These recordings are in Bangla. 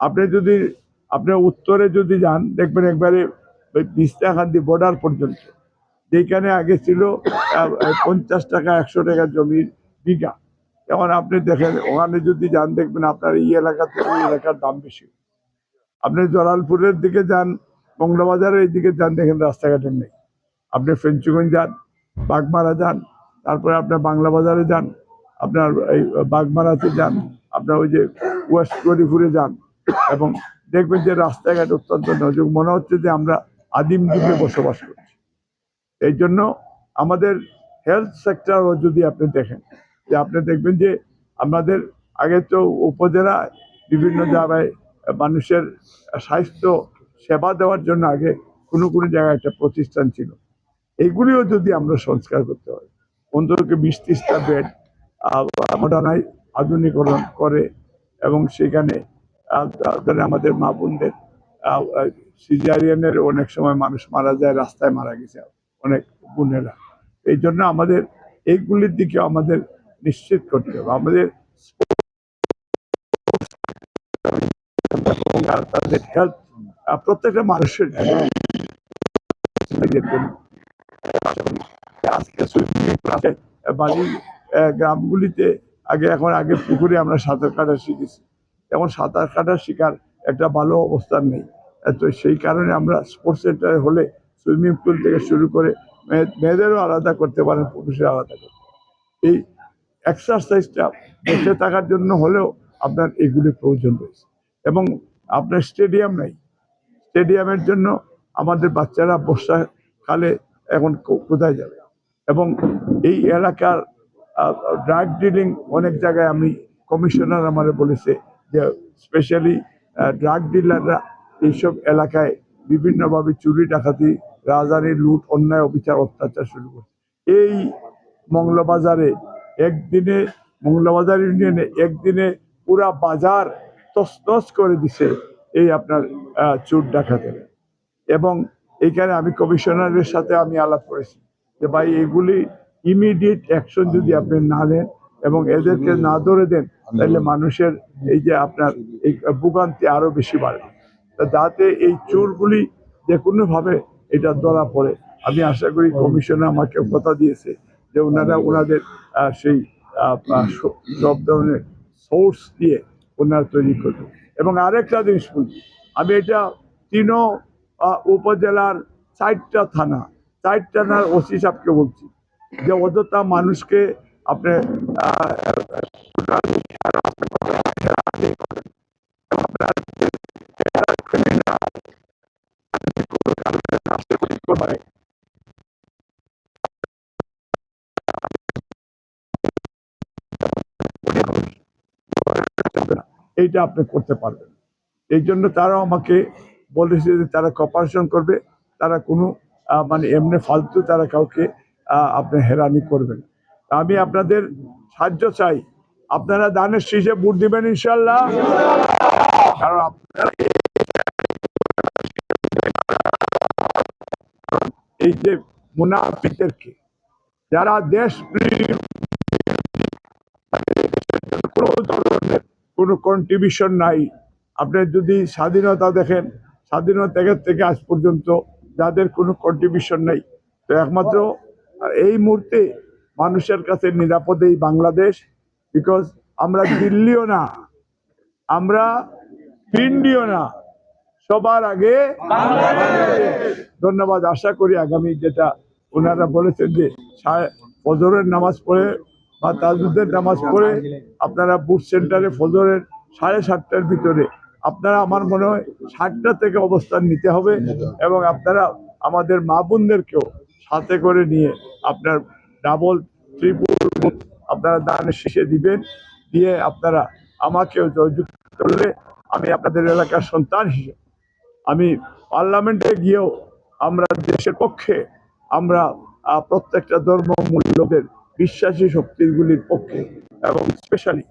আপনি যদি আপনার উত্তরে যদি যান দেখবেন একবারে তিস্তাকান্দি বর্ডার পর্যন্ত, যেখানে আগে ছিল 50 টাকা 100 টাকা জমির বিঘা, এখন আপনি দেখেন ওখানে যদি যান দেখবেন আপনার এই এলাকা থেকে ওই এলাকার দাম বেশি। আপনি জলালপুরের দিকে যান, মংলাবাজারের এই দিকে যান, দেখেন রাস্তাঘাটের নেই। আপনি ফেঞ্চুগঞ্জ যান, বাগমারা যান, তারপরে আপনার বাংলা বাজারে যান, আপনার এই বাগমারাতে যান, আপনার ওই যে ওয়েস্ট গরিপুরে যান, এবং দেখবেন যে রাস্তাঘাট অত্যন্ত নজর, মনে হচ্ছে যে আমরা আদিম যুগে বসবাস করছি। এই জন্য আমাদের হেলথ সেক্টরও যদি আপনি দেখেন, যে আপনি দেখবেন যে আমাদের আগে তো উপজেলা বিভিন্ন জায়গায় মানুষের স্বাস্থ্য সেবা দেওয়ার জন্য আগে কোনো কোনো জায়গায় একটা প্রতিষ্ঠান ছিল। এগুলিও যদি আমরা সংস্কার করতে হয়, অন্তত 20-30টা বেড মডার্নাইজ আধুনিকরণ করে, এবং সেখানে আমাদের মা বোনদের সিজারিয়ানের অনেক সময় মানুষ মারা যায়, রাস্তায় মারা গেছে অনেক বোনেরা। এই জন্য আমাদের এইগুলির দিকে আমাদের নিশ্চিত করতে হবে, আমাদের তাদের হেলথ প্রত্যেকটা মানুষের বাড়ির গ্রামগুলিতে আগে পুকুরে আমরা সাঁতার কাটা শিখেছি, যেমন সাঁতার কাটা শেখার একটা ভালো অবস্থান নেই। তো সেই কারণে আমরা স্পোর্টস সেন্টারে হলে সুইমিং পুল থেকে শুরু করে মেয়েদেরও আলাদা করতে পারেন, পুরুষের আলাদা করতে। এই এক্সারসাইজটা বেঁচে থাকার জন্য হলেও আপনার এগুলি প্রয়োজন রয়েছে। এবং আপনার স্টেডিয়াম নাই, স্টেডিয়ামের জন্য আমাদের বাচ্চারা বর্ষাকালে এখন কোথায় যাবে? এবং এই এলাকার ড্রাগ ডিলিং অনেক জায়গায়, আমি কমিশনার আমার বলেছে যে স্পেশালি ড্রাগ ডিলাররা এইসব এলাকায় বিভিন্নভাবে চুরি ডাকাতি, রাজধানী লুট, অন্যায় অবিচার অত্যাচার শুরু করছে। এই মংলাবাজারে একদিনে, মংলাবাজার ইউনিয়নে একদিনে পুরা বাজার তছনছ করে দিছে এই আপনার চোর ডাকাতের। এবং এইখানে আমি কমিশনারের সাথে আমি আলাপ করেছি যে ভাই এগুলি ইমিডিয়েট অ্যাকশন যদি আপনি না নেন এবং এদেরকে না ধরে দেন, তাহলে মানুষের এই যে আপনার এই ভোগান্তি আরো বেশি বাড়বে। যাতে এই চোরগুলি যে কোনোভাবে এটা ধরা পড়ে, আমি আশা করি কমিশনার আমাকে কথা দিয়েছে যে ওনাদের সেই সব ধরনের সোর্স দিয়ে ওনারা তৈরি করবে। এবং আরেকটা জিনিস বলি, আমি এটা উপজেলার 4টা থানার ওসি সাহেবকে বলছি যে অযথা মানুষকে আপনি এইটা আপনি করতে পারবেন। এই জন্য তারা আমাকে বলেছে যে তারা কপারেশন করবে, তারা কোনো মানে এমনি ফালতু তারা কাউকে আপনি হেরানি করবেন। আমি আপনাদের সাহায্য চাই, আপনারা দানের শীষে ভোট দিবেন ইনশাল্লাহ। কারণ আপনারা এই যে মুনাফিকদেরকে, যারা দেশ কোনো ধরনের কোনো কন্ট্রিবিউশন নাই, আপনি যদি স্বাধীনতা দেখেন, স্বাধীনতা থেকে আজ পর্যন্ত যাদের কোনো কন্ট্রিবিউশন নেই, তো একমাত্র এই মুহূর্তে মানুষের কাছে নিরাপদেই বাংলাদেশ। বিকজ আমরা দিল্লিও না, আমরা পিন্ডিও না, সবার আগে ধন্যবাদ। আশা করি আগামী যেটা ওনারা বলেছেন যে ফজরের নামাজ পড়ে বা তাজুদের নামাজ পড়ে আপনারা বুথ সেন্টারে ফজরের 7:30টার ভিতরে আপনারা, আমার মনে হয় 7টা থেকে অবস্থান নিতে হবে, এবং আপনারা আমাদের মা বোনদেরকেও সাথে করে নিয়ে আপনার ডাবল ট্রিপল আপনারা দানের শীষে দিবেন। দিয়ে আপনারা আমাকেও জয়যুক্ত করলে আমি আপনাদের এলাকার সন্তান হিসেবে আমি পার্লামেন্টে গিয়েও আমরা দেশের পক্ষে, আমরা প্রত্যেকটা ধর্ম মূল্যদের বিশ্বাসী শক্তিগুলির পক্ষে, এবং স্পেশালি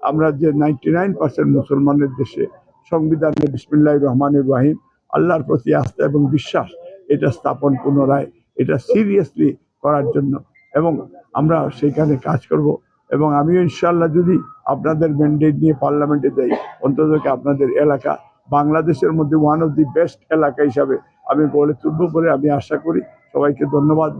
আমরা যে 99% মুসলমানের দেশে সংবিধানে বিসমিল্লাহির রহমানির রহিম, আল্লাহর প্রতি আস্থা এবং বিশ্বাস, এটা স্থাপন পুনরায় এটা সিরিয়াসলি করার জন্য, এবং আমরা সেখানে কাজ করব। এবং আমিও ইনশাল্লাহ যদি আপনাদের ম্যান্ডেট নিয়ে পার্লামেন্টে যাই, অন্তত আপনাদের এলাকা বাংলাদেশের মধ্যে ওয়ান অফ দি বেস্ট এলাকা হিসাবে আমি গড়ে তুলব বলে আমি আশা করি। সবাইকে ধন্যবাদ।